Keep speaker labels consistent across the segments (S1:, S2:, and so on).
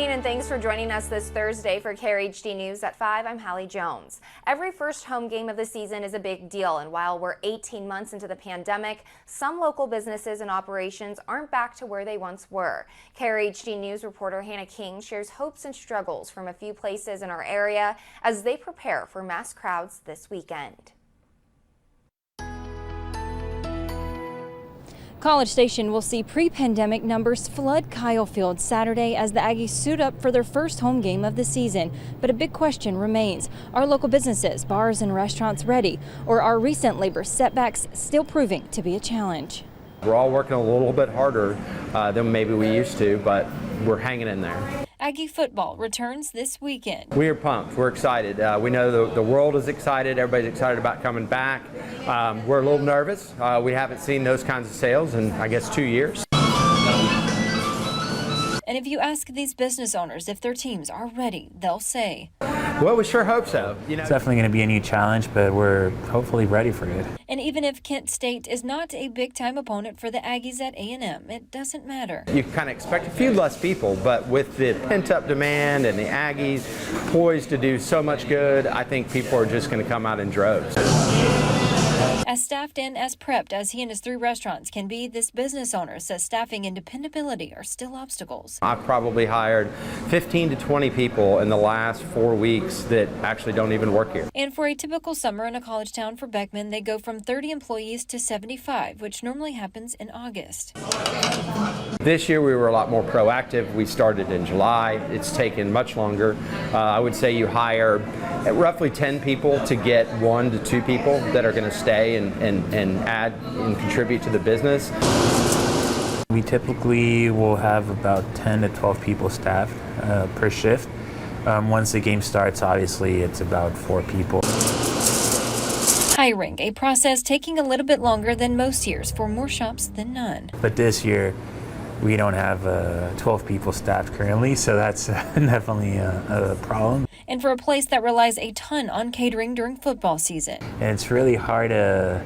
S1: evening and thanks for joining us this Thursday for KRHD News at 5. I'm Hallie Jones. Every first home game of the season is a big deal, and while we're 18 months into the pandemic, some local businesses and operations aren't back to where they once were. KRHD News reporter Hannah King shares hopes and struggles from a few places in our area as they prepare for mass crowds this weekend.
S2: College Station will see pre-pandemic numbers flood Kyle Field Saturday as the Aggies suit up for their first home game of the season. But a big question remains: are local businesses, bars and restaurants ready, or are recent labor setbacks still proving to be a challenge?
S3: We're all working a little bit harder than maybe we used to, but we're hanging in there.
S2: Aggie Football returns this weekend.
S3: We are pumped. We're excited. We know the world is excited. Everybody's excited about coming back. We're a little nervous. We haven't seen those kinds of sales in, I guess, 2 years.
S2: And if you ask these business owners if their teams are ready, they'll say,
S3: well, we sure hope so.
S4: It's definitely going to be a new challenge, but we're hopefully ready for it.
S2: And even if Kent State is not a big-time opponent for the Aggies at A&M, it doesn't matter.
S3: You kind of expect a few less people, but with the pent-up demand and the Aggies poised to do so much good, I think people are just going to come out in droves.
S2: As staffed and as prepped as he and his 3 restaurants can be, this business owner says staffing and dependability are still obstacles.
S3: I've probably hired 15 to 20 people in the last 4 weeks that actually don't even work here.
S2: And for a typical summer in a college town for Beckman, they go from 30 employees to 75, which normally happens in August.
S3: This year we were a lot more proactive. We started in July. It's taken much longer. I would say you hire roughly 10 people to get 1 to 2 people that are going to stay and add and contribute to the business.
S4: We typically will have about 10 to 12 people staffed per shift. Once the game starts, obviously it's about 4 people.
S2: Hiring, a process taking a little bit longer than most years for more shops than none.
S4: But this year we don't have 12 people staffed currently, so that's definitely a problem.
S2: And for a place that relies a ton on catering during football season.
S4: And it's really hard to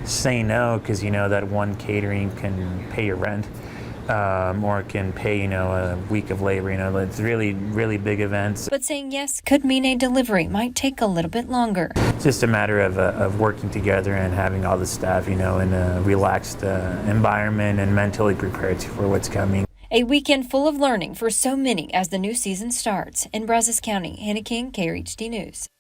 S4: say no, because you know that one catering can pay your rent or can pay, a week of labor. It's really big events.
S2: But saying yes could mean a delivery might take a little bit longer.
S4: It's just a matter of working together and having all the staff, in a relaxed environment and mentally prepared for what's coming.
S2: A weekend full of learning for so many as the new season starts. In Brazos County, Hannah King, KRHD News.